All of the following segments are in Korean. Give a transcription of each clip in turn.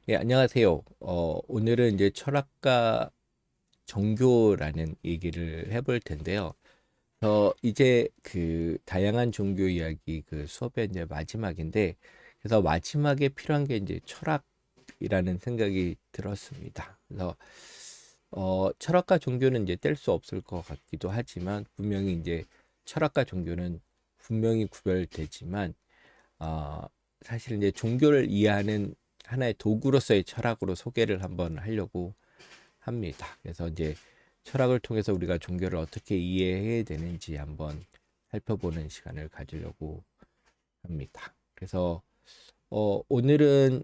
예, 안녕하세요. 오늘은 이제 철학과 종교라는 얘기를 해볼 텐데요. 이제 그 다양한 종교 이야기 그 수업의 이제 마지막인데, 그래서 마지막에 필요한 게 이제 철학이라는 생각이 들었습니다. 그래서 철학과 종교는 이제 뗄 수 없을 것 같기도 하지만, 분명히 이제 철학과 종교는 분명히 구별되지만, 어, 사실 이제 종교를 이해하는 하나의 도구로서의 철학으로 소개를 한번 하려고 합니다. 그래서 이제 철학을 통해서 우리가 종교를 어떻게 이해해야 되는지 한번 살펴보는 시간을 가지려고 합니다. 그래서 오늘은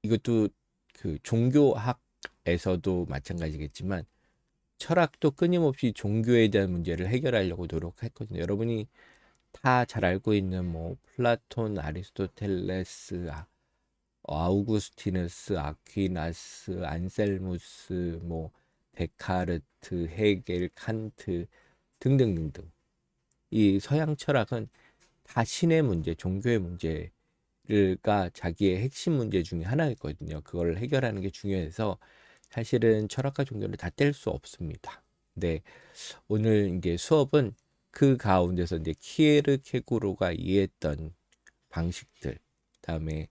이것도 그 종교학에서도 마찬가지겠지만 철학도 끊임없이 종교에 대한 문제를 해결하려고 노력했거든요. 여러분이 다 잘 알고 있는 뭐 플라톤, 아리스토텔레스, 아우구스티누스, 아퀴나스, 안셀무스, 뭐 데카르트, 헤겔, 칸트 등등등등. 이 서양 철학은 다 신의 문제, 종교의 문제가 자기의 핵심 문제 중에 하나였거든요. 그걸 해결하는 게 중요해서 사실은 철학과 종교를 다 뗄 수 없습니다. 근데 오늘 이제 수업은 그 가운데서 이제 키에르케고르가 이해했던 방식들, 그다음에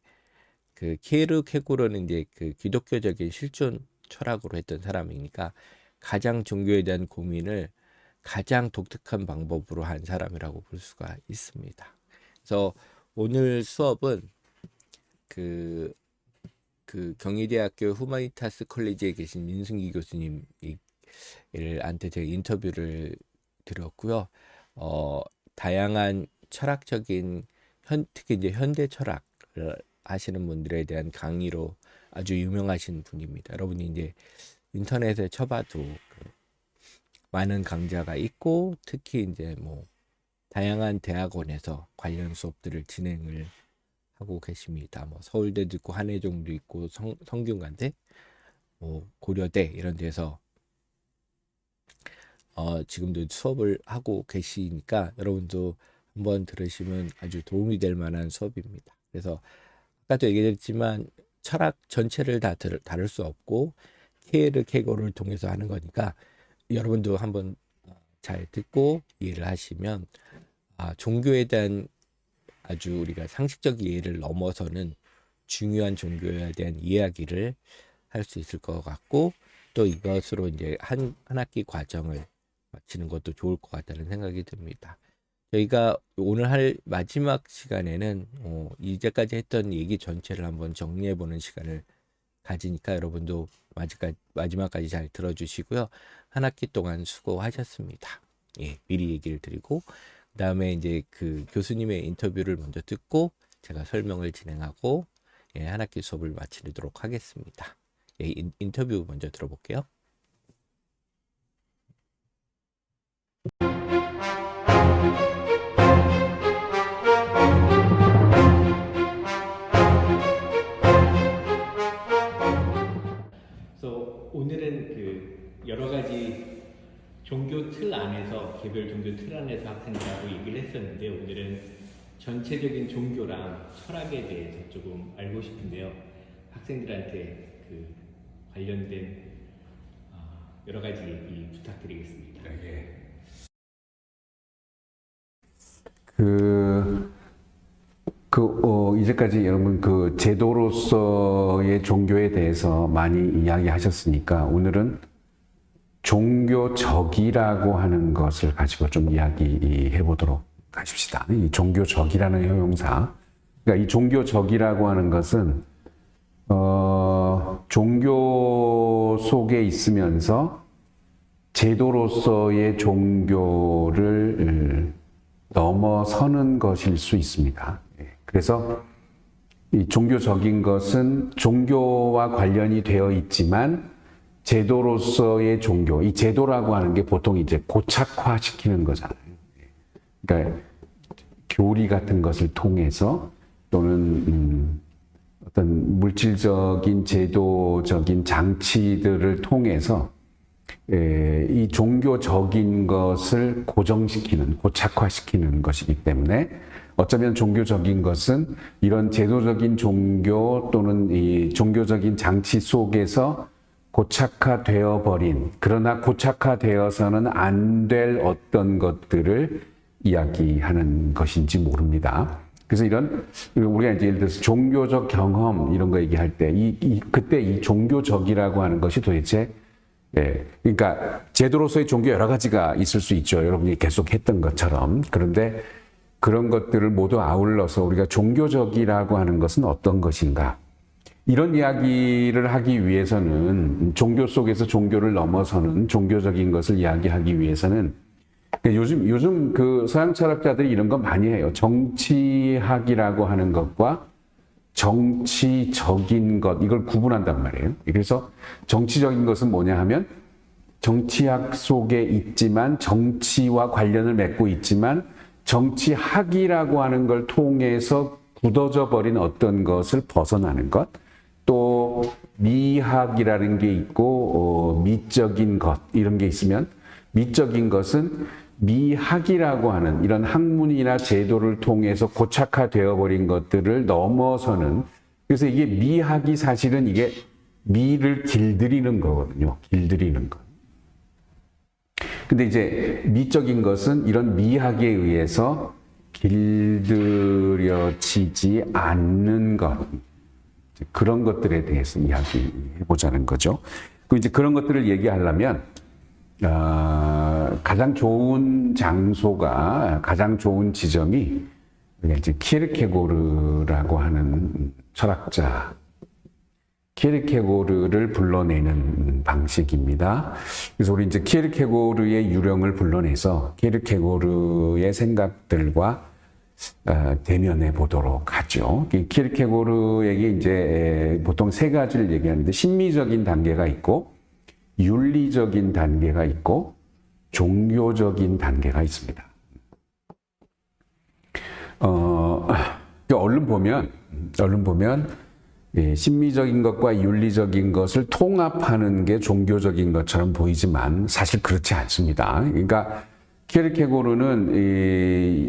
그 키에르케고르는 이제 그 기독교적인 실존 철학으로 했던 사람이니까 가장 종교에 대한 고민을 가장 독특한 방법으로 한 사람이라고 볼 수가 있습니다. 그래서 오늘 수업은 그, 그 경희대학교 후마니타스 컬리지에 계신 민승기 교수님한테 제가 인터뷰를 드렸고요. 다양한 철학적인 특히 이제 현대 철학을 하시는 분들에 대한 강의로 아주 유명하신 분입니다. 여러분이 이제 인터넷에 쳐봐도 많은 강좌가 있고 특히 이제 뭐 다양한 대학원에서 관련 수업들을 진행을 하고 계십니다. 뭐 서울대도 있고 한예종도 있고 성균관대, 뭐 고려대 이런 데서 지금도 수업을 하고 계시니까 여러분도 한번 들으시면 아주 도움이 될 만한 수업입니다. 그래서 아까도 얘기했지만 철학 전체를 다 다룰 수 없고 케르케고르를 통해서 하는 거니까 여러분도 한번 잘 듣고 이해를 하시면 종교에 대한 아주 우리가 상식적 이해를 넘어서는 중요한 종교에 대한 이야기를 할 수 있을 것 같고 또 이것으로 이제 한 학기 과정을 마치는 것도 좋을 것 같다는 생각이 듭니다. 저희가 오늘 할 마지막 시간에는 이제까지 했던 얘기 전체를 한번 정리해보는 시간을 가지니까 여러분도 마지막까지 잘 들어주시고요. 한 학기 동안 수고하셨습니다. 예, 미리 얘기를 드리고 그 다음에 이제 그 교수님의 인터뷰를 먼저 듣고 제가 설명을 진행하고 한 학기 수업을 마치도록 하겠습니다. 예, 인터뷰 먼저 들어볼게요. 그래서 오늘은 그 여러 가지 종교 틀 안에서 개별 종교 틀 안에서 학생들하고 얘기를 했었는데 오늘은 전체적인 종교랑 철학에 대해서 조금 알고 싶은데요. 학생들한테 그 관련된 여러 가지 얘기 부탁드리겠습니다. 예. 이제까지 여러분 그 제도로서의 종교에 대해서 많이 이야기하셨으니까 오늘은 종교적이라고 하는 것을 가지고 좀 이야기해 보도록 하십시다. 이 종교적이라는 형용사. 그러니까 이 종교적이라고 하는 것은, 종교 속에 있으면서 제도로서의 종교를 넘어서는 것일 수 있습니다. 그래서 이 종교적인 것은 종교와 관련이 되어 있지만 제도로서의 종교, 이 제도라고 하는 게 보통 이제 고착화시키는 거잖아요. 그러니까 교리 같은 것을 통해서 또는 어떤 물질적인 제도적인 장치들을 통해서 이 종교적인 것을 고정시키는, 고착화시키는 것이기 때문에 어쩌면 종교적인 것은 이런 제도적인 종교 또는 이 종교적인 장치 속에서 고착화되어 버린, 그러나 고착화되어서는 안 될 어떤 것들을 이야기하는 것인지 모릅니다. 그래서 이런 우리가 이제 예를 들어서 종교적 경험 이런 거 얘기할 때 그때 이 종교적이라고 하는 것이 도대체 그러니까 제도로서의 종교 여러 가지가 있을 수 있죠. 여러분이 계속 했던 것처럼. 그런데 그런 것들을 모두 아울러서 우리가 종교적이라고 하는 것은 어떤 것인가? 이런 이야기를 하기 위해서는 종교 속에서 종교를 넘어서는 종교적인 것을 이야기하기 위해서는 요즘 그 서양 철학자들이 이런 거 많이 해요. 정치학이라고 하는 것과 정치적인 것, 이걸 구분한단 말이에요. 그래서 정치적인 것은 뭐냐 하면 정치학 속에 있지만 정치와 관련을 맺고 있지만 정치학이라고 하는 걸 통해서 굳어져 버린 어떤 것을 벗어나는 것, 또 미학이라는 게 있고 미적인 것 이런 게 있으면 미적인 것은 미학이라고 하는 이런 학문이나 제도를 통해서 고착화되어 버린 것들을 넘어서는, 그래서 이게 미학이 사실은 이게 미를 길들이는 거거든요. 길들이는 것. 근데 이제 미적인 것은 이런 미학에 의해서 길들여지지 않는 것, 그런 것들에 대해서 이야기해보자는 거죠. 그 이제 그런 것들을 얘기하려면 가장 좋은 장소가, 가장 좋은 지점이 우리가 이제 키르케고르라고 하는 철학자, 키르케고르를 불러내는 방식입니다. 그래서 우리 이제 키르케고르의 유령을 불러내서 키르케고르의 생각들과 대면해 보도록 하죠. 키르케고르에게 이제 보통 세 가지를 얘기하는데 심미적인 단계가 있고 윤리적인 단계가 있고 종교적인 단계가 있습니다. 얼른 보면 심미적인 것과 윤리적인 것을 통합하는 게 종교적인 것처럼 보이지만 사실 그렇지 않습니다. 그러니까 키르케고르는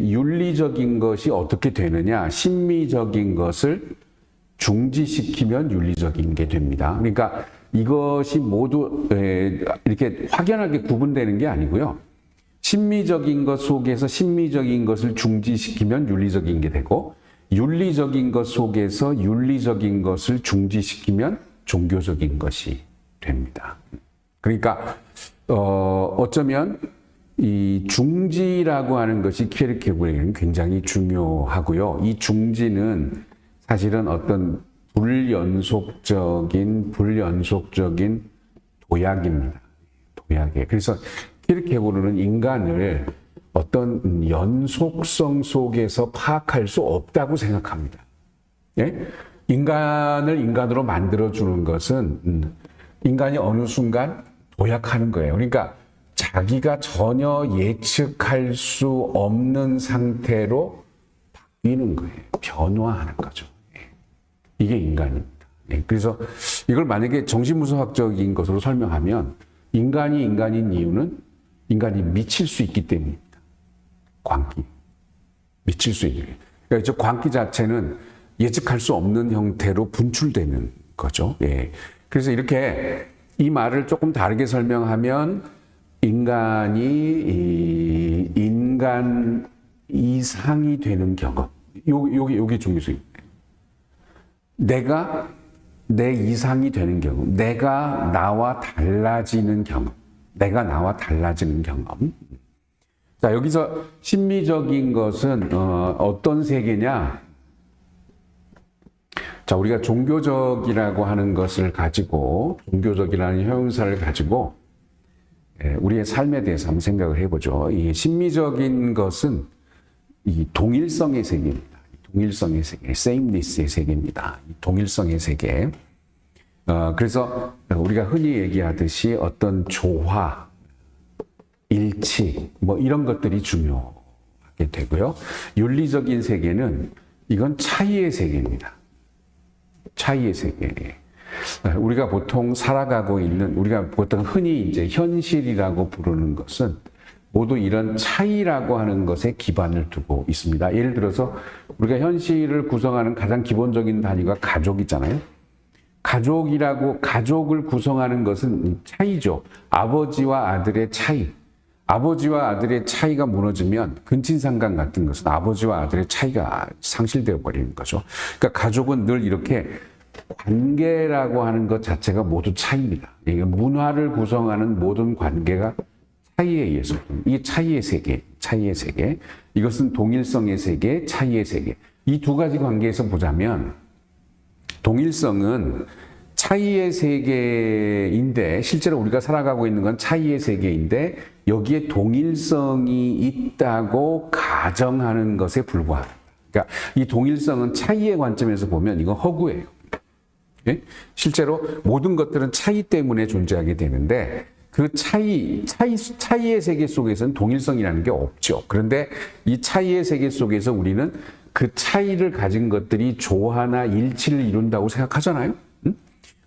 윤리적인 것이 어떻게 되느냐, 심미적인 것을 중지시키면 윤리적인 게 됩니다. 그러니까 이것이 모두 이렇게 확연하게 구분되는 게 아니고요. 심미적인 것 속에서 심미적인 것을 중지시키면 윤리적인 게 되고, 윤리적인 것 속에서 윤리적인 것을 중지시키면 종교적인 것이 됩니다. 그러니까 어쩌면 이 중지라고 하는 것이 키르케고르에게는 굉장히 중요하고요. 이 중지는 사실은 어떤 불연속적인 도약입니다. 도약에. 그래서 키르케고르는 인간을 어떤 연속성 속에서 파악할 수 없다고 생각합니다. 예? 인간을 인간으로 만들어주는 것은 인간이 어느 순간 도약하는 거예요. 그러니까 자기가 전혀 예측할 수 없는 상태로 바뀌는 거예요. 변화하는 거죠. 이게 인간입니다. 그래서 이걸 만약에 정신분석학적인 것으로 설명하면 인간이 인간인 이유는 인간이 미칠 수 있기 때문입니다. 광기. 미칠 수 있는. 그러니까 저 광기 자체는 예측할 수 없는 형태로 분출되는 거죠. 예. 그래서 이렇게 이 말을 조금 다르게 설명하면 인간이 인간 이상이 되는 경험. 요게 중요해요. 내가 내 이상이 되는 경험. 내가 나와 달라지는 경험. 내가 나와 달라지는 경험. 자, 여기서 심미적인 것은 어떤 세계냐? 자, 우리가 종교적이라고 하는 것을 가지고, 종교적이라는 형용사를 가지고 우리의 삶에 대해서 한번 생각을 해보죠. 이 심미적인 것은 이 동일성의 세계입니다. 동일성의 세계, sameness의 세계입니다. 동일성의 세계. 그래서 우리가 흔히 얘기하듯이 어떤 조화, 일치, 뭐 이런 것들이 중요하게 되고요. 윤리적인 세계는 이건 차이의 세계입니다. 차이의 세계. 우리가 보통 살아가고 있는, 우리가 보통 흔히 이제 현실이라고 부르는 것은 모두 이런 차이라고 하는 것에 기반을 두고 있습니다. 예를 들어서 우리가 현실을 구성하는 가장 기본적인 단위가 가족이잖아요. 가족을 구성하는 것은 차이죠. 아버지와 아들의 차이. 아버지와 아들의 차이가 무너지면 근친상간 같은 것은 아버지와 아들의 차이가 상실되어 버리는 거죠. 그러니까 가족은 늘 이렇게 관계라고 하는 것 자체가 모두 차이입니다. 문화를 구성하는 모든 관계가 차이에 의해서, 이게 차이의 세계. 이것은 동일성의 세계, 차이의 세계. 이 두 가지 관계에서 보자면 동일성은 차이의 세계인데, 실제로 우리가 살아가고 있는 건 차이의 세계인데 여기에 동일성이 있다고 가정하는 것에 불과합니다. 그러니까 이 동일성은 차이의 관점에서 보면 이건 허구예요. 예? 실제로 모든 것들은 차이 때문에 존재하게 되는데 그 차이의 세계 속에서는 동일성이라는 게 없죠. 그런데 이 차이의 세계 속에서 우리는 그 차이를 가진 것들이 조화나 일치를 이룬다고 생각하잖아요.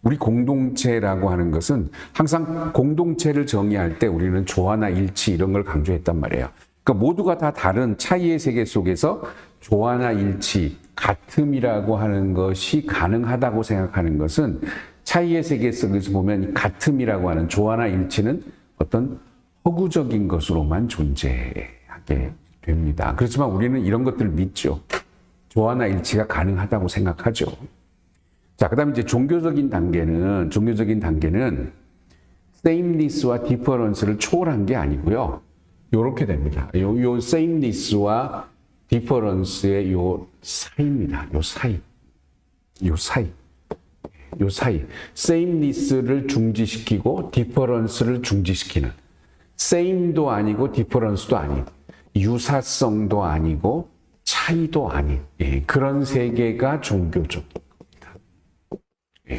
우리 공동체라고 하는 것은 항상 공동체를 정의할 때 우리는 조화나 일치 이런 걸 강조했단 말이에요. 그러니까 모두가 다 다른 차이의 세계 속에서 조화나 일치, 같음이라고 하는 것이 가능하다고 생각하는 것은 차이의 세계 속에서 보면 같음이라고 하는 조화나 일치는 어떤 허구적인 것으로만 존재하게 됩니다. 그렇지만 우리는 이런 것들을 믿죠. 조화나 일치가 가능하다고 생각하죠. 자, 그다음에 이제 종교적인 단계는 sameness와 difference를 초월한 게 아니고요. 요렇게 됩니다. 요 sameness와 difference의 요 사이입니다. 요 사이. sameness를 중지시키고 difference를 중지시키는, same도 아니고 difference도 아닌, 유사성도 아니고 차이도 아닌, 그런 세계가 종교적입니다.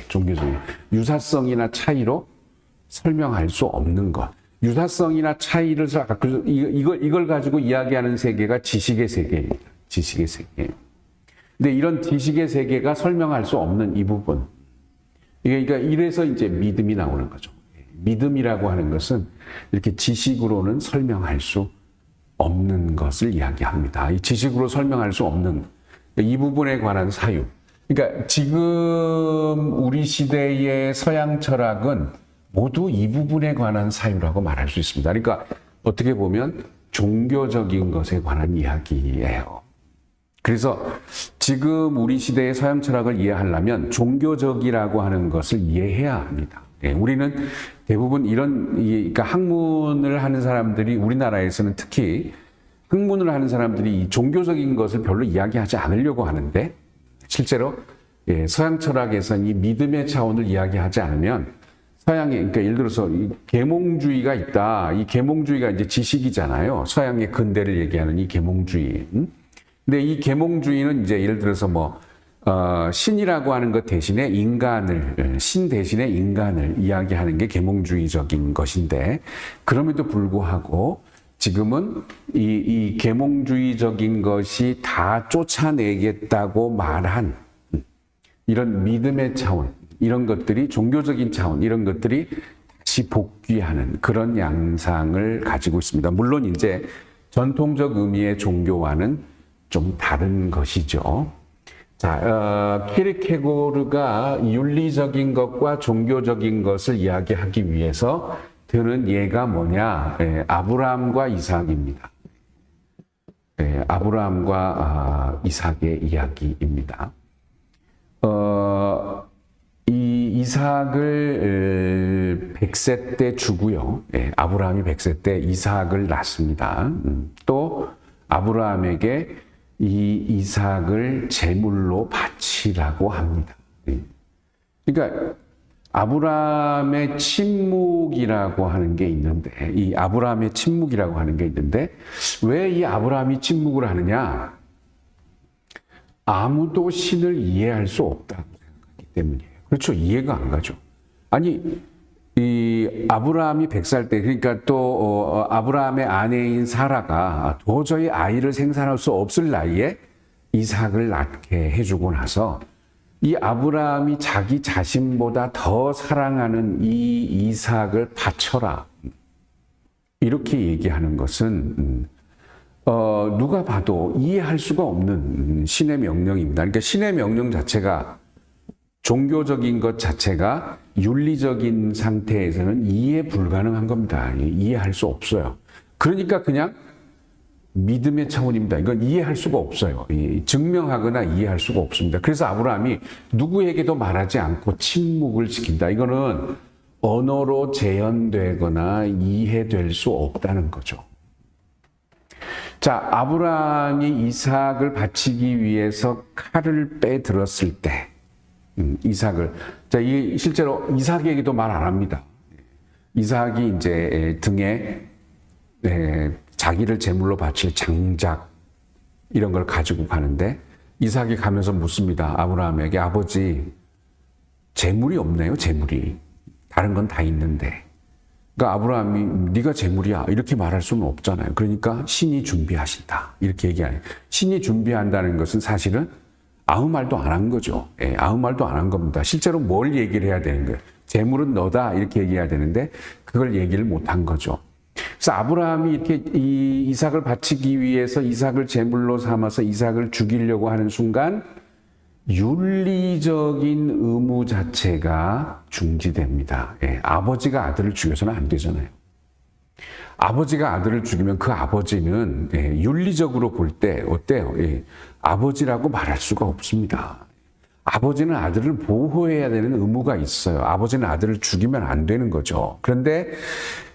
종교적인 유사성이나 차이로 설명할 수 없는 것. 유사성이나 차이를 이걸 가지고 이야기하는 세계가 지식의 세계입니다. 지식의 세계. 근데 이런 지식의 세계가 설명할 수 없는 이 부분. 그러니까 이래서 이제 믿음이 나오는 거죠. 믿음이라고 하는 것은 이렇게 지식으로는 설명할 수 없는 것을 이야기합니다. 이 지식으로 설명할 수 없는 이 부분에 관한 사유. 그러니까 지금 우리 시대의 서양 철학은 모두 이 부분에 관한 사유라고 말할 수 있습니다. 그러니까 어떻게 보면 종교적인 것에 관한 이야기예요. 그래서 지금 우리 시대의 서양 철학을 이해하려면 종교적이라고 하는 것을 이해해야 합니다. 우리는 대부분 그러니까 학문을 하는 사람들이 우리나라에서는 특히 학문을 하는 사람들이 이 종교적인 것을 별로 이야기하지 않으려고 하는데 실제로 서양 철학에서는 이 믿음의 차원을 이야기하지 않으면 그러니까 예를 들어서 이 계몽주의가 있다. 이 계몽주의가 이제 지식이잖아요. 서양의 근대를 얘기하는 이 계몽주의. 근데 이 계몽주의는 이제 예를 들어서 신이라고 하는 것 대신에 신 대신에 인간을 이야기하는 게 계몽주의적인 것인데 그럼에도 불구하고 지금은 이 계몽주의적인 것이 다 쫓아내겠다고 말한 이런 믿음의 차원, 이런 것들이 종교적인 차원, 이런 것들이 다시 복귀하는 그런 양상을 가지고 있습니다. 물론 이제 전통적 의미의 종교와는 좀 다른 것이죠. 자, 키르케고르가 윤리적인 것과 종교적인 것을 이야기하기 위해서 드는 예가 뭐냐? 아브라함과 이삭입니다. 아브라함과 이삭의 이야기입니다. 이 이삭을 100세 때 주고요. 아브라함이 100세 때 이삭을 낳습니다. 또 아브라함에게 이 이삭을 제물로 바치라고 합니다. 그러니까 아브라함의 침묵이라고 하는 게 있는데 왜 이 아브라함이 침묵을 하느냐? 아무도 신을 이해할 수 없다고 생각하기 때문이에요. 그렇죠. 이해가 안 가죠. 아니, 이 아브라함이 100살 때, 그러니까 또 아브라함의 아내인 사라가 도저히 아이를 생산할 수 없을 나이에 이삭을 낳게 해주고 나서 이 아브라함이 자기 자신보다 더 사랑하는 이 이삭을 바쳐라. 이렇게 얘기하는 것은 누가 봐도 이해할 수가 없는 신의 명령입니다. 그러니까 신의 명령 자체가 종교적인 것 자체가 윤리적인 상태에서는 이해 불가능한 겁니다. 이해할 수 없어요. 그러니까 그냥 믿음의 차원입니다. 이건 이해할 수가 없어요. 증명하거나 이해할 수가 없습니다. 그래서 아브라함이 누구에게도 말하지 않고 침묵을 지킨다. 이거는 언어로 재현되거나 이해될 수 없다는 거죠. 자, 아브라함이 이삭을 바치기 위해서 칼을 빼들었을 때, 이삭을. 자, 이 실제로 이삭에게도 말 안 합니다. 이삭이 이제 등에 자기를 제물로 바칠 장작 이런 걸 가지고 가는데 이삭이 가면서 묻습니다. 아브라함에게 아버지 제물이 없네요. 제물이 다른 건 다 있는데. 그러니까 아브라함이 네가 제물이야 이렇게 말할 수는 없잖아요. 그러니까 신이 준비하신다 이렇게 얘기하네요. 신이 준비한다는 것은 사실은 아무 말도 안 한 거죠. 아무 말도 안 한 겁니다. 실제로 뭘 얘기를 해야 되는 거예요. 제물은 너다 이렇게 얘기해야 되는데 그걸 얘기를 못 한 거죠. 그래서 아브라함이 이렇게 이삭을 바치기 위해서 이삭을 제물로 삼아서 이삭을 죽이려고 하는 순간 윤리적인 의무 자체가 중지됩니다. 아버지가 아들을 죽여서는 안 되잖아요. 아버지가 아들을 죽이면 그 아버지는 윤리적으로 볼 때 어때요? 아버지라고 말할 수가 없습니다. 아버지는 아들을 보호해야 되는 의무가 있어요. 아버지는 아들을 죽이면 안 되는 거죠. 그런데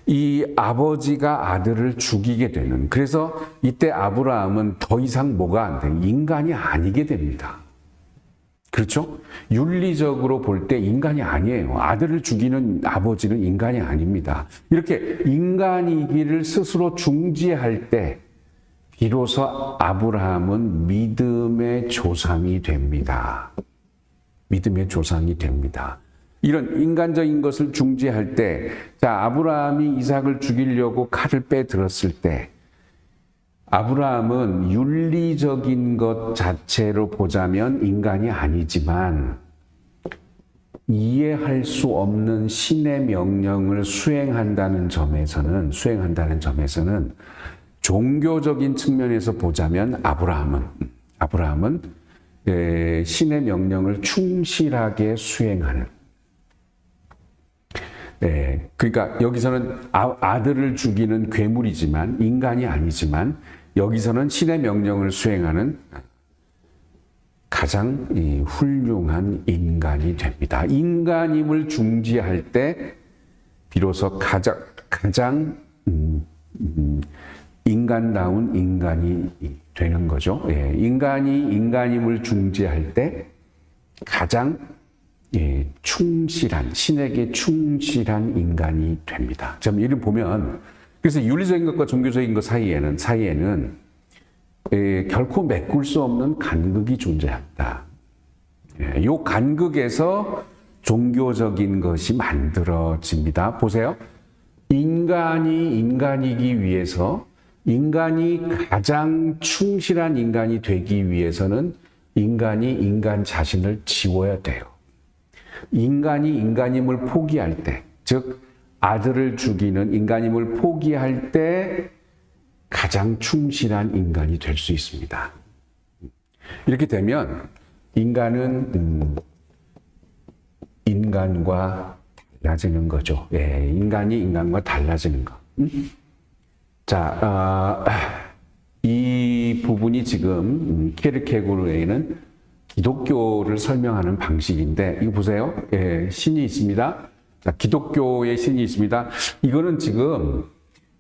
이 아버지가 아들을 죽이게 되는, 그래서 이때 아브라함은 더 이상 뭐가 안 돼? 인간이 아니게 됩니다. 그렇죠? 윤리적으로 볼 때 인간이 아니에요. 아들을 죽이는 아버지는 인간이 아닙니다. 이렇게 인간이기를 스스로 중지할 때 비로소 아브라함은 믿음의 조상이 됩니다. 믿음의 조상이 됩니다. 이런 인간적인 것을 중지할 때, 자, 아브라함이 이삭을 죽이려고 칼을 빼들었을 때, 아브라함은 윤리적인 것 자체로 보자면 인간이 아니지만, 이해할 수 없는 신의 명령을 수행한다는 점에서는 종교적인 측면에서 보자면 아브라함은 신의 명령을 충실하게 수행하는. 그러니까 여기서는 아들을 죽이는 괴물이지만 인간이 아니지만 여기서는 신의 명령을 수행하는 가장 훌륭한 인간이 됩니다. 인간임을 중지할 때 비로소 가장 인간다운 인간이 되는 거죠. 인간이 인간임을 중지할 때 가장 충실한, 신에게 충실한 인간이 됩니다. 자, 이를 보면, 그래서 윤리적인 것과 종교적인 것 사이에는 결코 메꿀 수 없는 간극이 존재한다. 이 간극에서 종교적인 것이 만들어집니다. 보세요. 인간이 인간이기 위해서, 인간이 가장 충실한 인간이 되기 위해서는 인간이 인간 자신을 지워야 돼요. 인간이 인간임을 포기할 때, 즉 아들을 죽이는 인간임을 포기할 때 가장 충실한 인간이 될 수 있습니다. 이렇게 되면 인간은 인간과 달라지는 거죠. 인간이 인간과 달라지는 거. 자, 이 부분이 지금 키르케고르에는 기독교를 설명하는 방식인데, 이거 보세요. 신이 있습니다. 자, 기독교의 신이 있습니다. 이거는 지금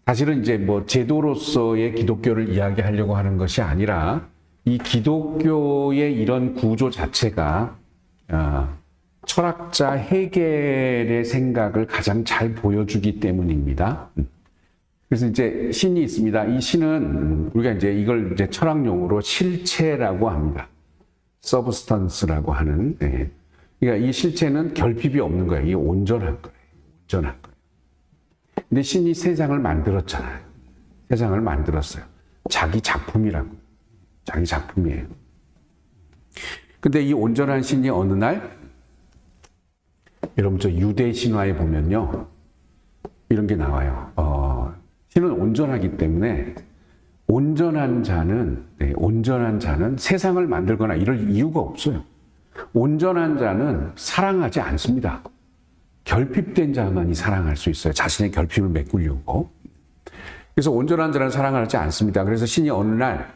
사실은 이제 뭐 제도로서의 기독교를 이야기하려고 하는 것이 아니라 이 기독교의 이런 구조 자체가 철학자 헤겔의 생각을 가장 잘 보여주기 때문입니다. 그래서 이제 신이 있습니다. 이 신은 우리가 이제 이걸 이제 철학용어로 실체라고 합니다. 서브스턴스라고 하는. 그러니까 이 실체는 결핍이 없는 거예요. 이게 온전한 거예요. 온전한 거예요. 근데 신이 세상을 만들었잖아요. 세상을 만들었어요. 자기 작품이라고. 자기 작품이에요. 근데 이 온전한 신이 어느 날, 여러분 저 유대 신화에 보면요, 이런 게 나와요. 신은 온전하기 때문에 온전한 자는 세상을 만들거나 이럴 이유가 없어요. 온전한 자는 사랑하지 않습니다. 결핍된 자만이 사랑할 수 있어요. 자신의 결핍을 메꾸려고. 그래서 온전한 자는 사랑하지 않습니다. 그래서 신이 어느 날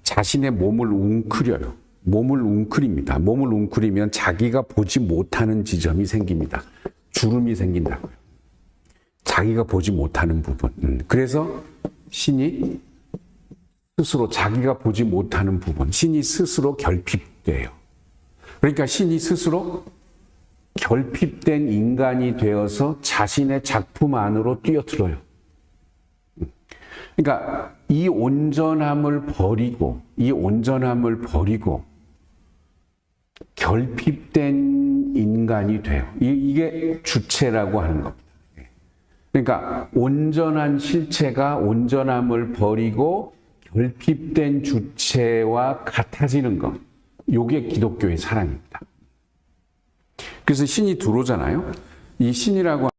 자신의 몸을 웅크려요. 몸을 웅크립니다. 몸을 웅크리면 자기가 보지 못하는 지점이 생깁니다. 주름이 생긴다고요. 자기가 보지 못하는 부분. 그래서 신이 스스로 자기가 보지 못하는 부분, 신이 스스로 결핍돼요. 그러니까 신이 스스로 결핍된 인간이 되어서 자신의 작품 안으로 뛰어들어요. 그러니까 이 온전함을 버리고 결핍된 인간이 돼요. 이게 주체라고 하는 겁니다. 그러니까 온전한 실체가 온전함을 버리고 결핍된 주체와 같아지는 것. 이게 기독교의 사랑입니다. 그래서 신이 들어오잖아요. 이 신이라고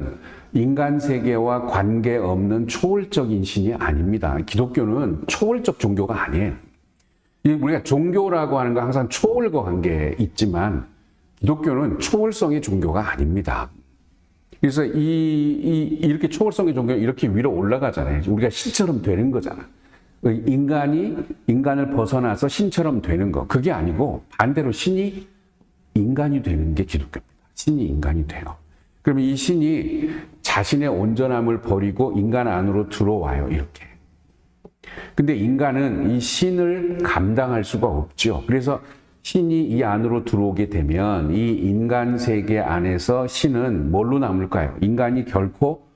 하는 인간 세계와 관계없는 초월적인 신이 아닙니다. 기독교는 초월적 종교가 아니에요. 우리가 종교라고 하는 건 항상 초월과 관계에 있지만 기독교는 초월성의 종교가 아닙니다. 그래서 이렇게 초월성의 종교가 이렇게 위로 올라가잖아요. 우리가 신처럼 되는 거잖아. 인간을 벗어나서 신처럼 되는 거. 그게 아니고 반대로 신이 인간이 되는 게 기독교입니다. 신이 인간이 돼요. 그러면 이 신이 자신의 온전함을 버리고 인간 안으로 들어와요. 이렇게. 근데 인간은 이 신을 감당할 수가 없죠. 그래서 신이 이 안으로 들어오게 되면 이 인간 세계 안에서 신은 뭘로 남을까요? 인간이 결코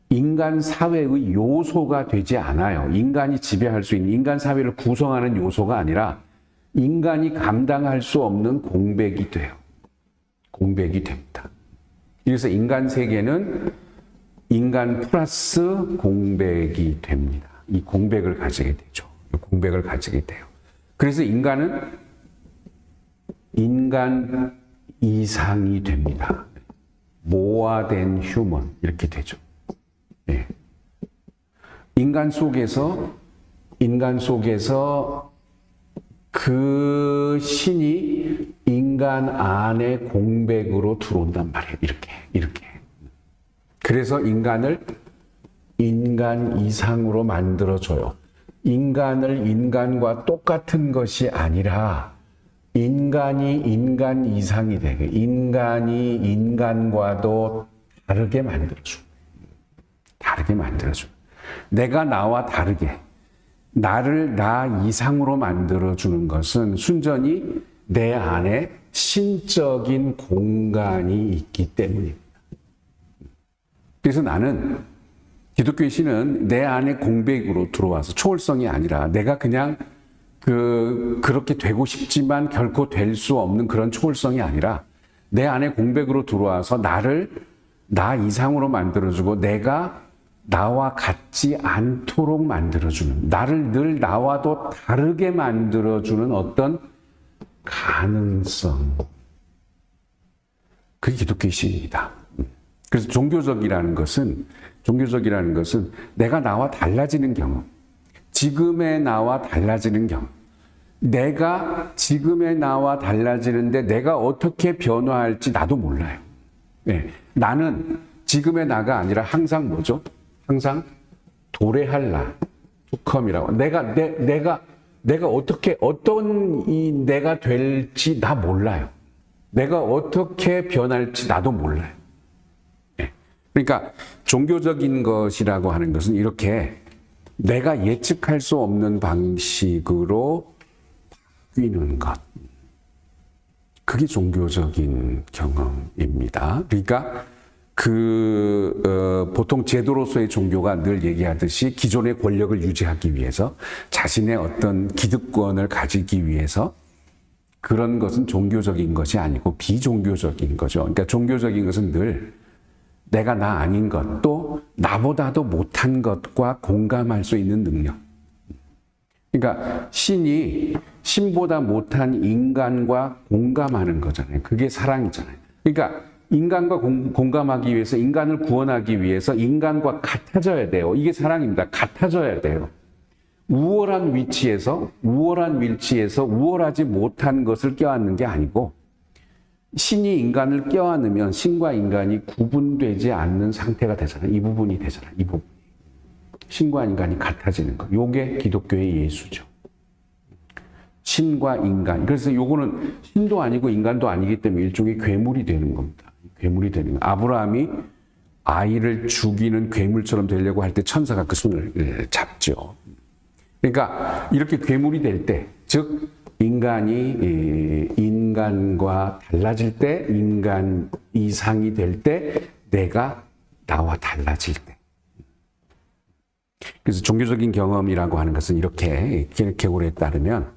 인간 사회의 요소가 되지 않아요. 인간이 지배할 수 있는 인간 사회를 구성하는 요소가 아니라 인간이 감당할 수 없는 공백이 돼요. 공백이 됩니다. 그래서 인간 세계는 인간 플러스 공백이 됩니다. 이 공백을 가지게 되죠. 공백을 가지게 돼요. 그래서 인간은 인간 이상이 됩니다. 모아된 휴먼 이렇게 되죠. 네. 인간 속에서 그 신이 인간 안에 공백으로 들어온단 말이에요. 이렇게. 그래서 인간을 인간 이상으로 만들어줘요. 인간을 인간과 똑같은 것이 아니라 인간이 인간 이상이 되게 인간이 인간과도 다르게 만들어줘. 내가 나와 다르게 나를 나 이상으로 만들어주는 것은 순전히 내 안에 신적인 공간이 있기 때문입니다. 그래서 나는 기독교의 신은 내 안에 공백으로 들어와서 초월성이 아니라 내가 그냥 그렇게 되고 싶지만 결코 될 수 없는 그런 초월성이 아니라 내 안에 공백으로 들어와서 나를 나 이상으로 만들어주고 내가 나와 같지 않도록 만들어주는 나를 늘 나와도 다르게 만들어주는 어떤 가능성. 그게 기독교의 신입니다. 그래서 종교적이라는 것은 내가 나와 달라지는 경험. 지금의 나와 달라지는 경험. 내가 지금의 나와 달라지는데 내가 어떻게 변화할지 나도 몰라요. 네. 나는 지금의 나가 아니라 항상 뭐죠? 항상 도래할 나, 투컴이라고. 내가 어떻게 어떤 이 내가 될지 나 몰라요. 내가 어떻게 변할지 나도 몰라요. 네. 그러니까 종교적인 것이라고 하는 것은 이렇게 내가 예측할 수 없는 방식으로 바뀌는 것. 그게 종교적인 경험입니다. 그러니까 보통 제도로서의 종교가 늘 얘기하듯이 기존의 권력을 유지하기 위해서 자신의 어떤 기득권을 가지기 위해서 그런 것은 종교적인 것이 아니고 비종교적인 거죠. 그러니까 종교적인 것은 늘 내가 나 아닌 것, 또 나보다도 못한 것과 공감할 수 있는 능력. 그러니까 신이 신보다 못한 인간과 공감하는 거잖아요. 그게 사랑이잖아요. 그러니까 인간과 공감하기 위해서, 인간을 구원하기 위해서 인간과 같아져야 돼요. 이게 사랑입니다. 같아져야 돼요. 우월한 위치에서 우월하지 못한 것을 껴안는 게 아니고, 신이 인간을 껴안으면 신과 인간이 구분되지 않는 상태가 되잖아요. 이 부분이 되잖아요. 이 부분. 신과 인간이 같아지는 거. 요게 기독교의 예수죠. 신과 인간. 그래서 요거는 신도 아니고 인간도 아니기 때문에 일종의 괴물이 되는 겁니다. 괴물이 되는 거. 아브라함이 아이를 죽이는 괴물처럼 되려고 할 때 천사가 그 손을 잡죠. 그러니까 이렇게 괴물이 될 때, 즉 인간이 인간과 달라질 때, 인간 이상이 될 때, 내가 나와 달라질 때. 그래서 종교적인 경험이라고 하는 것은 이렇게 킬케고르에 따르면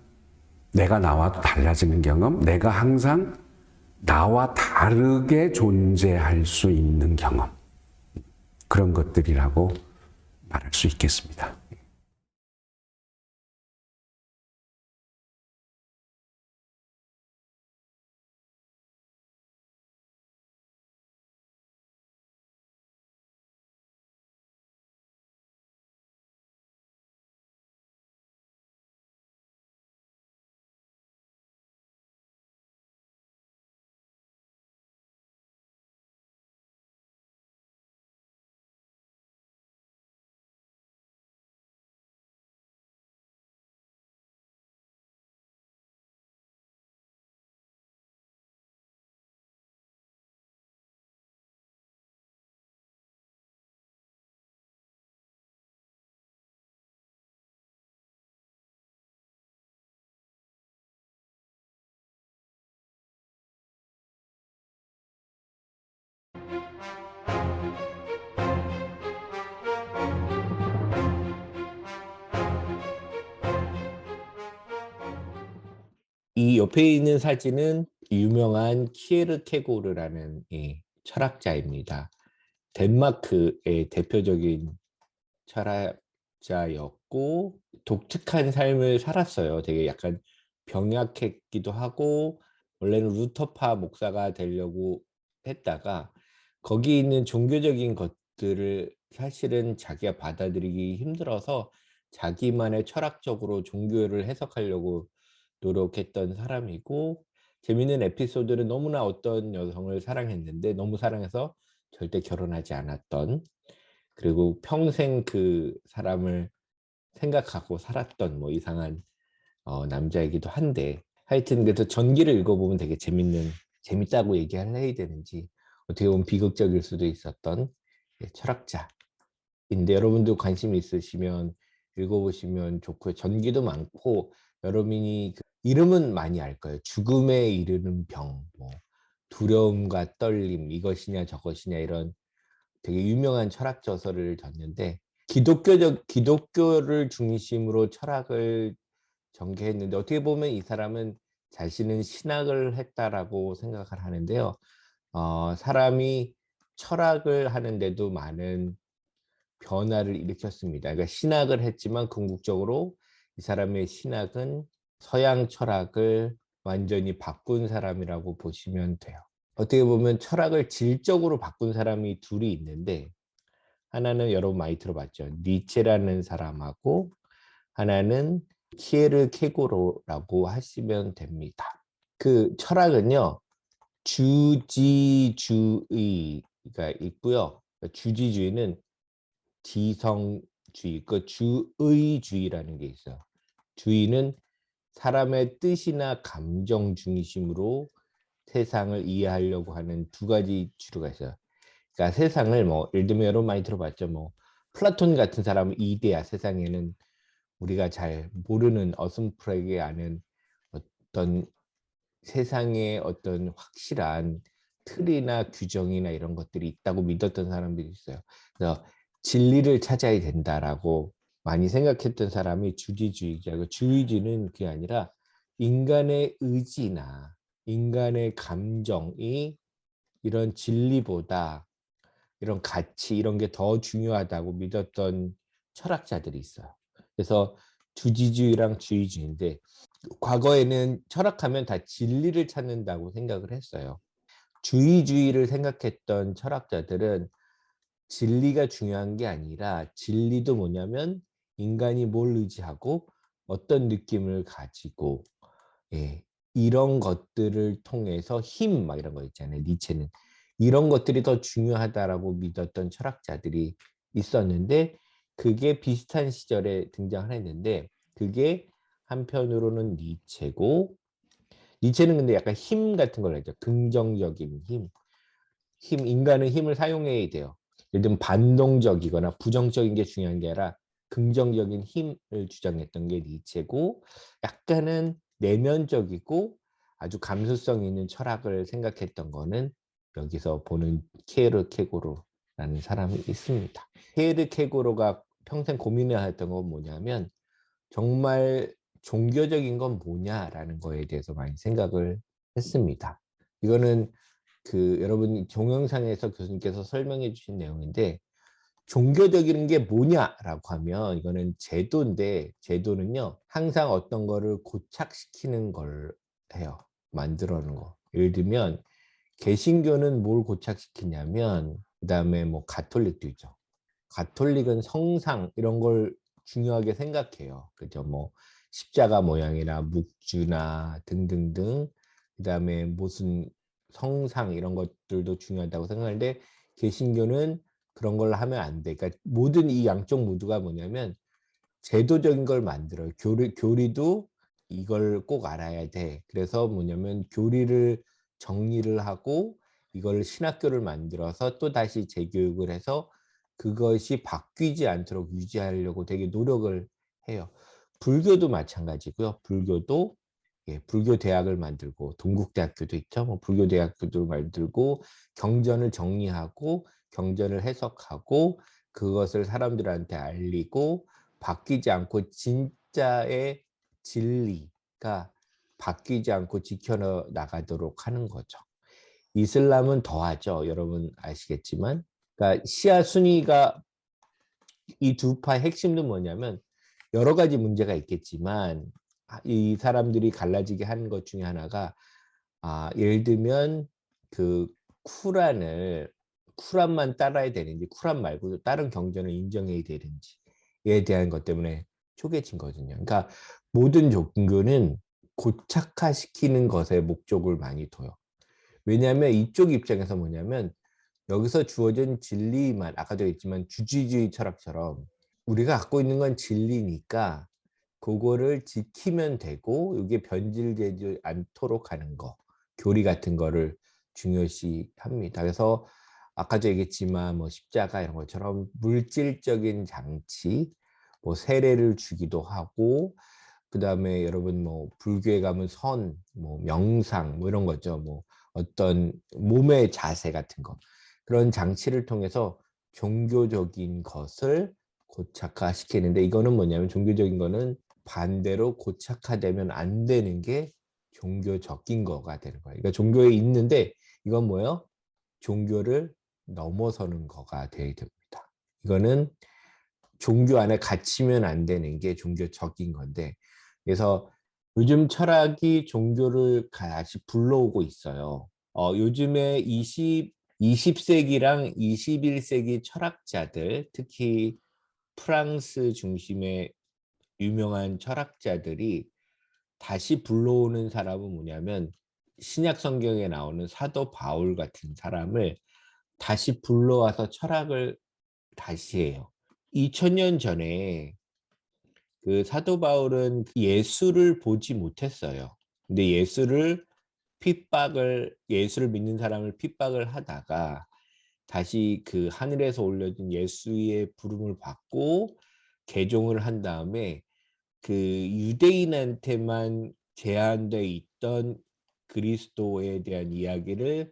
내가 나와도 달라지는 경험, 내가 항상 나와 다르게 존재할 수 있는 경험, 그런 것들이라고 말할 수 있겠습니다. 이 옆에 있는 사진은 유명한 키에르케고르라는 철학자입니다. 덴마크의 대표적인 철학자였고 독특한 삶을 살았어요. 되게 약간 병약했기도 하고 원래는 루터파 목사가 되려고 했다가 거기 있는 종교적인 것들을 사실은 자기가 받아들이기 힘들어서 자기만의 철학적으로 종교를 해석하려고 노력했던 사람이고, 재밌는 에피소드는 너무나 어떤 여성을 사랑했는데 너무 사랑해서 절대 결혼하지 않았던, 그리고 평생 그 사람을 생각하고 살았던 뭐 이상한 남자이기도 한데, 하여튼 그래서 전기를 읽어보면 되게 재밌다고 얘기해야 되는지 어떻게 보면 비극적일 수도 있었던 철학자인데, 여러분도 관심 있으시면 읽어보시면 좋고요. 전기도 많고 여러분이 이름은 많이 알 거예요. 죽음에 이르는 병, 뭐 두려움과 떨림, 이것이냐 저것이냐, 이런 되게 유명한 철학 저서를 졌는데, 기독교를 중심으로 철학을 전개했는데, 어떻게 보면 이 사람은 자신은 신학을 했다라고 생각을 하는데요. 사람이 철학을 하는데도 많은 변화를 일으켰습니다. 그러니까 신학을 했지만 궁극적으로 이 사람의 신학은 서양 철학을 완전히 바꾼 사람이라고 보시면 돼요. 어떻게 보면 철학을 질적으로 바꾼 사람이 둘이 있는데, 하나는 여러분 많이 들어봤죠. 니체라는 사람하고, 하나는 키에르케고르라고 하시면 됩니다. 그 철학은요, 주지주의가 있고요. 주지주의는 지성주의, 그 주의주의라는 게 있어요. 주의는 사람의 뜻이나 감정 중심으로 세상을 이해하려고 하는 두 가지 주류가 있어요. 그러니까 세상을 뭐 예를 들면 여러분 많이 들어봤죠. 뭐 플라톤 같은 사람은 이데아, 세상에는 우리가 잘 모르는 어슴푸레게 아는 어떤 세상의 어떤 확실한 틀이나 규정이나 이런 것들이 있다고 믿었던 사람들이 있어요. 그래서 진리를 찾아야 된다라고 많이 생각했던 사람이 주지주의자고, 주의주의는 그게 아니라 인간의 의지나 인간의 감정이 이런 진리보다 이런 가치, 이런 게 더 중요하다고 믿었던 철학자들이 있어요. 그래서 주지주의랑 주의주의인데, 과거에는 철학하면 다 진리를 찾는다고 생각을 했어요. 주의주의를 생각했던 철학자들은 진리가 중요한 게 아니라 진리도 뭐냐면 인간이 뭘 의지하고 어떤 느낌을 가지고 예, 이런 것들을 통해서 힘 막 이런 거 있잖아요. 니체는 이런 것들이 더 중요하다라고 믿었던 철학자들이 있었는데 그게 비슷한 시절에 등장을 했는데 그게 한편으로는 니체고 니체는 근데 약간 힘 같은 걸 하죠. 긍정적인 힘. 인간은 힘을 사용해야 돼요. 예를 들면 반동적이거나 부정적인 게 중요한 게 아니라 긍정적인 힘을 주장했던 게 니체고 약간은 내면적이고 아주 감수성 있는 철학을 생각했던 거는 여기서 보는 키에르케고르라는 사람이 있습니다. 키에르케고르가 평생 고민해왔던 건 뭐냐면 정말 종교적인 건 뭐냐라는 거에 대해서 많이 생각을 했습니다. 이거는 여러분 동영상에서 교수님께서 설명해 주신 내용인데 종교적인 게 뭐냐라고 하면 이거는 제도인데 제도는요 항상 어떤 거를 고착시키는 걸 해요. 만들어 놓은 거. 예를 들면 개신교는 뭘 고착시키냐면 그다음에 뭐 가톨릭도 있죠. 가톨릭은 성상 이런 걸 중요하게 생각해요. 그죠? 뭐 십자가 모양이나 묵주나 등등등 그다음에 무슨 성상 이런 것들도 중요하다고 생각하는데 개신교는 그런 걸 하면 안 돼. 그러니까 모든 이 양쪽 모두가 뭐냐면 제도적인 걸 만들어요. 교리도 이걸 꼭 알아야 돼. 그래서 뭐냐면 교리를 정리를 하고 이걸 신학교를 만들어서 또 다시 재교육을 해서 그것이 바뀌지 않도록 유지하려고 되게 노력을 해요. 불교도 마찬가지고요. 불교도 불교 대학을 만들고 동국대학교도 있죠. 뭐 불교 대학교도 만들고 경전을 정리하고 경전을 해석하고 그것을 사람들한테 알리고 바뀌지 않고 진짜의 진리가 바뀌지 않고 지켜나가도록 하는 거죠. 이슬람은 더하죠. 여러분 아시겠지만. 그러니까 시아 순위가 이 두 파의 핵심도 뭐냐면 여러 가지 문제가 있겠지만 이 사람들이 갈라지게 하는 것 중에 하나가 예를 들면 그 쿠란만 따라야 되는지 쿠란 말고도 다른 경전을 인정해야 되는지에 대한 것 때문에 쪼개진 거거든요. 그러니까 모든 종교는 고착화시키는 것에 목적을 많이 둬요. 왜냐하면 이쪽 입장에서 뭐냐면 여기서 주어진 진리만 아까도 했지만 주지주의 철학처럼 우리가 갖고 있는 건 진리니까 그거를 지키면 되고 이게 변질되지 않도록 하는 거 교리 같은 거를 중요시합니다. 그래서 아까도 얘기했지만 뭐 십자가 이런 것처럼 물질적인 장치 뭐 세례를 주기도 하고 그다음에 여러분 뭐 불교에 가면 뭐 명상 뭐 이런 거죠. 뭐 어떤 몸의 자세 같은 거 그런 장치를 통해서 종교적인 것을 고착화시키는데 이거는 뭐냐면 종교적인 거는 반대로 고착화되면 안 되는 게 종교적인 거가 되는 거예요. 그러니까 종교에 있는데 이건 뭐예요? 종교를 넘어서는 거가 되어야 됩니다. 이거는 종교 안에 갇히면 안 되는 게 종교적인 건데 그래서 요즘 철학이 종교를 다시 불러오고 있어요. 요즘에 20세기랑 21세기 철학자들, 특히 프랑스 중심의 유명한 철학자들이 다시 불러오는 사람은 뭐냐면 신약 성경에 나오는 사도 바울 같은 사람을 다시 불러와서 철학을 다시 해요. 2000년 전에 그 사도 바울은 예수를 보지 못했어요. 근데 예수를 믿는 사람을 핍박을 하다가 다시 그 하늘에서 올려진 예수의 부름을 받고 개종을 한 다음에 그 유대인한테만 제한돼 있던 그리스도에 대한 이야기를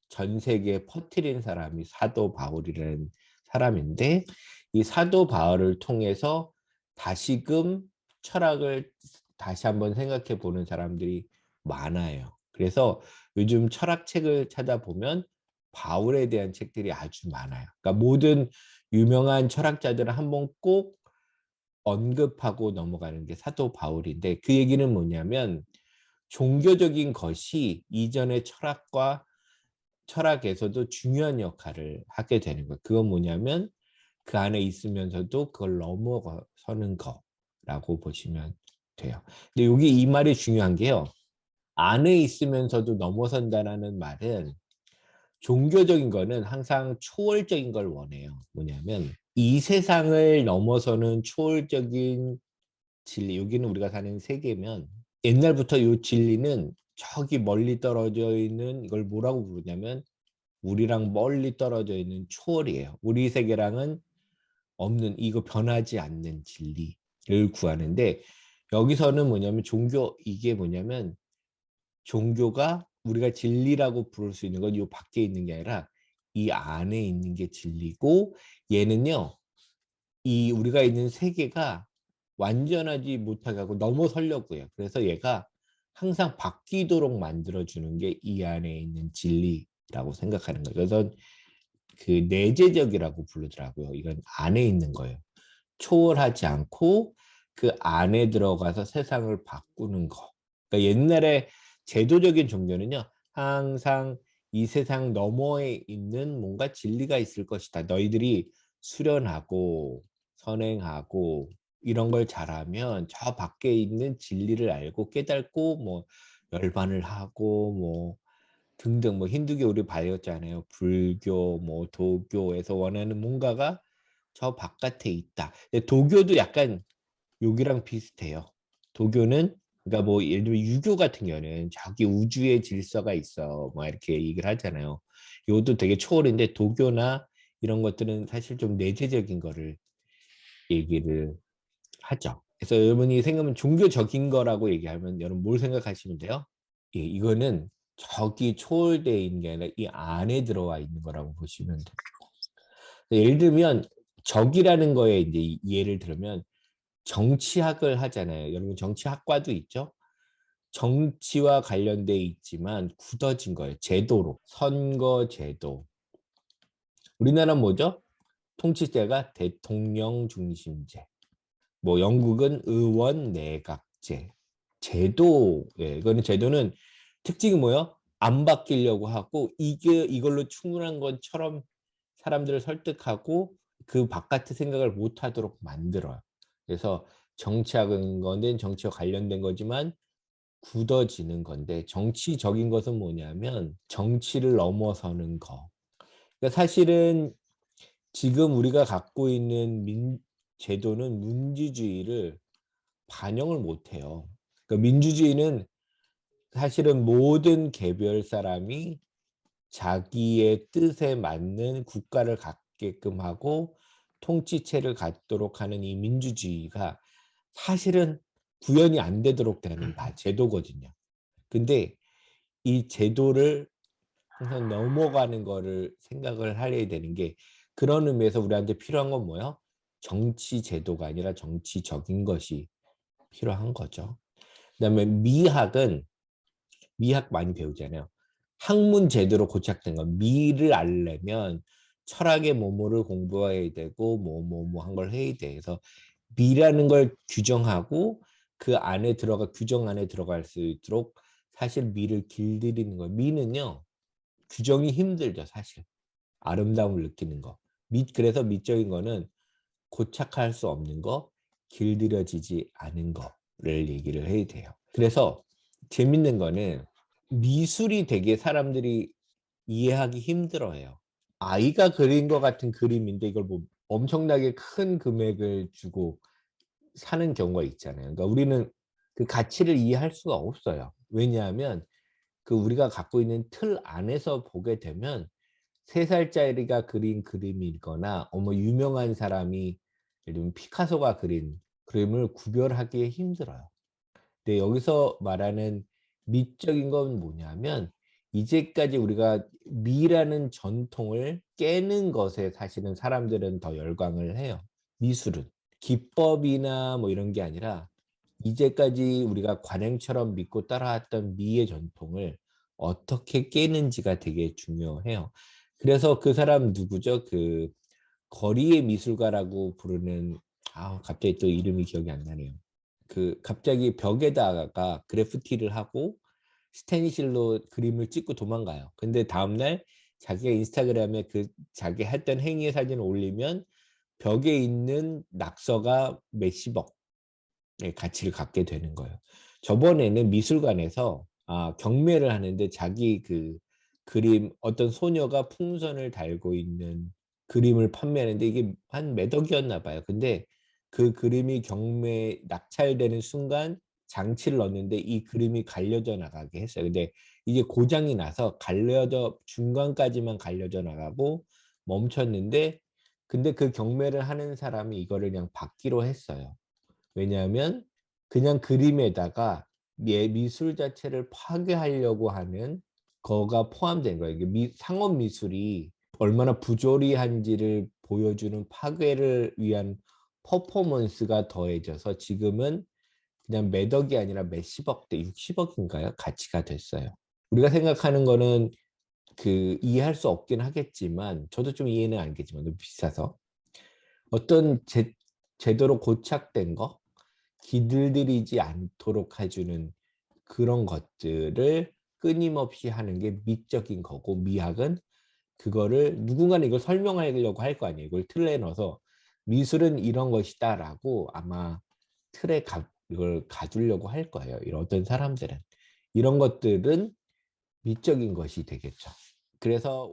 전 세계에 퍼뜨린 사람이 사도 바울이라는 사람인데 이 사도 바울을 통해서 다시금 철학을 다시 한번 생각해 보는 사람들이 많아요. 그래서 요즘 철학책을 찾아보면 바울에 대한 책들이 아주 많아요. 그러니까 모든 유명한 철학자들은 한번 꼭 언급하고 넘어가는 게 사도 바울인데 그 얘기는 뭐냐면 종교적인 것이 이전의 철학과 철학에서도 중요한 역할을 하게 되는 거예요. 그건 뭐냐면 그 안에 있으면서도 그걸 넘어서는 거라고 보시면 돼요. 근데 여기 이 말이 중요한 게요. 안에 있으면서도 넘어선다라는 말은 종교적인 거는 항상 초월적인 걸 원해요. 뭐냐면 이 세상을 넘어서는 초월적인 진리, 여기는 우리가 사는 세계면 옛날부터 이 진리는 저기 멀리 떨어져 있는 이걸 뭐라고 부르냐면 우리랑 멀리 떨어져 있는 초월이에요. 우리 세계랑은 없는 이거 변하지 않는 진리를 구하는데 여기서는 뭐냐면 종교 이게 뭐냐면 종교가 우리가 진리라고 부를 수 있는 건 이 밖에 있는 게 아니라 이 안에 있는 게 진리고 얘는요 이 우리가 있는 세계가 완전하지 못하게 하고 넘어서려고 해요. 그래서 얘가 항상 바뀌도록 만들어주는 게 이 안에 있는 진리라고 생각하는 거예요. 그래서 그 내재적이라고 부르더라고요. 이건 안에 있는 거예요. 초월하지 않고 그 안에 들어가서 세상을 바꾸는 거. 그러니까 옛날에 제도적인 종교는요. 항상 이 세상 너머에 있는 뭔가 진리가 있을 것이다. 너희들이 수련하고 선행하고 이런 걸 잘하면 저 밖에 있는 진리를 알고 깨닫고 뭐 열반을 하고 뭐 등등 뭐 힌두교 우리 배웠잖아요. 불교 뭐 도교에서 원하는 뭔가가 저 바깥에 있다. 근데 도교도 약간 여기랑 비슷해요. 도교는 그러니까 뭐 예를 들면 유교 같은 경우는 저기 우주의 질서가 있어 뭐 이렇게 얘기를 하잖아요. 이것도 되게 초월인데 도교나 이런 것들은 사실 좀 내재적인 거를 얘기를 하죠. 그래서 여러분이 생각하면 종교적인 거라고 얘기하면 여러분 뭘 생각하시면 돼요? 예, 이거는 저기 초월되어 있는 게 아니라 이 안에 들어와 있는 거라고 보시면 돼요. 예를 들면 적이라는 거에 이제 예를 들면 정치학을 하잖아요. 여러분 정치학과도 있죠. 정치와 관련돼 있지만 굳어진 거예요. 제도로. 선거 제도. 우리나라는 뭐죠? 통치제가 대통령 중심제. 뭐 영국은 의원 내각제. 제도. 예, 이거는 제도는 특징이 뭐예요? 안 바뀌려고 하고 이게 이걸로 충분한 것처럼 사람들을 설득하고 그 바깥의 생각을 못 하도록 만들어요. 그래서 정치학은 건데 정치와 관련된 거지만 굳어지는 건데 정치적인 것은 뭐냐면 정치를 넘어서는 거. 그러니까 사실은 지금 우리가 갖고 있는 제도는 민주주의를 반영을 못 해요. 그러니까 민주주의는 사실은 모든 개별 사람이 자기의 뜻에 맞는 국가를 갖게끔 하고 통치체를 갖도록 하는 이 민주주의가 사실은 구현이 안 되도록 되는 다 제도거든요. 근데 이 제도를 항상 넘어가는 거를 생각을 하려야 되는 게 그런 의미에서 우리한테 필요한 건 뭐예요? 정치 제도가 아니라 정치적인 것이 필요한 거죠. 그다음에 미학 많이 배우잖아요. 학문 제대로 고착된 거. 미를 알려면 철학의 뭐뭐를 공부해야 되고 뭐뭐뭐 한 걸 해야 돼. 그래서 미라는 걸 규정하고 그 안에 들어가 규정 안에 들어갈 수 있도록 사실 미를 길들이는 거예요. 미는요. 규정이 힘들죠, 사실. 아름다움을 느끼는 거. 그래서 미적인 거는 고착할 수 없는 거, 길들여지지 않은 거를 얘기를 해야 돼요. 그래서 재밌는 거는 미술이 되게 사람들이 이해하기 힘들어해요. 아이가 그린 것 같은 그림인데 이걸 뭐 엄청나게 큰 금액을 주고 사는 경우가 있잖아요. 그러니까 우리는 그 가치를 이해할 수가 없어요. 왜냐하면 그 우리가 갖고 있는 틀 안에서 보게 되면 3살짜리가 그린 그림이거나 어머 유명한 사람이 예를 들면 피카소가 그린 그림을 구별하기 힘들어요. 근데 여기서 말하는 미적인 건 뭐냐면 이제까지 우리가 미라는 전통을 깨는 것에 사실은 사람들은 더 열광을 해요. 미술은. 기법이나 뭐 이런 게 아니라 이제까지 우리가 관행처럼 믿고 따라왔던 미의 전통을 어떻게 깨는지가 되게 중요해요. 그래서 그 사람 누구죠? 그 거리의 미술가라고 부르는 갑자기 또 이름이 기억이 안 나네요. 그 갑자기 벽에다가 그래피티를 하고 스테인실로 그림을 찍고 도망가요. 근데 다음날 자기가 인스타그램에 그 자기 했던 행위의 사진을 올리면 벽에 있는 낙서가 몇십억의 가치를 갖게 되는 거예요. 저번에는 미술관에서 경매를 하는데 자기 그 그림 어떤 소녀가 풍선을 달고 있는 그림을 판매하는데 이게 한 몇 억이었나 봐요. 근데 그 그림이 경매 낙찰되는 순간 장치를 넣었는데 이 그림이 갈려져 나가게 했어요. 근데 이게 고장이 나서 갈려져 중간까지만 갈려져 나가고 멈췄는데 근데 그 경매를 하는 사람이 이거를 그냥 받기로 했어요. 왜냐하면 그냥 그림에다가 미술 자체를 파괴하려고 하는 거가 포함된 거예요. 이게 상업 미술이 얼마나 부조리한지를 보여주는 파괴를 위한 퍼포먼스가 더해져서 지금은 그냥 몇 억이 아니라 몇십억 대 60억인가요? 가치가 됐어요. 우리가 생각하는 거는 그 이해할 수 없긴 하겠지만 저도 좀 이해는 안 겠지만 너무 비싸서 어떤 제대로 고착된 거 길들이지 않도록 해주는 그런 것들을 끊임없이 하는 게 미적인 거고 미학은 그거를 누군가는 이걸 설명하려고 할 거 아니에요. 이걸 틀에 넣어서 미술은 이런 것이다라고 아마 틀에 이걸 가두려고 할 거예요. 이런 어떤 사람들은 이런 것들은 미적인 것이 되겠죠. 그래서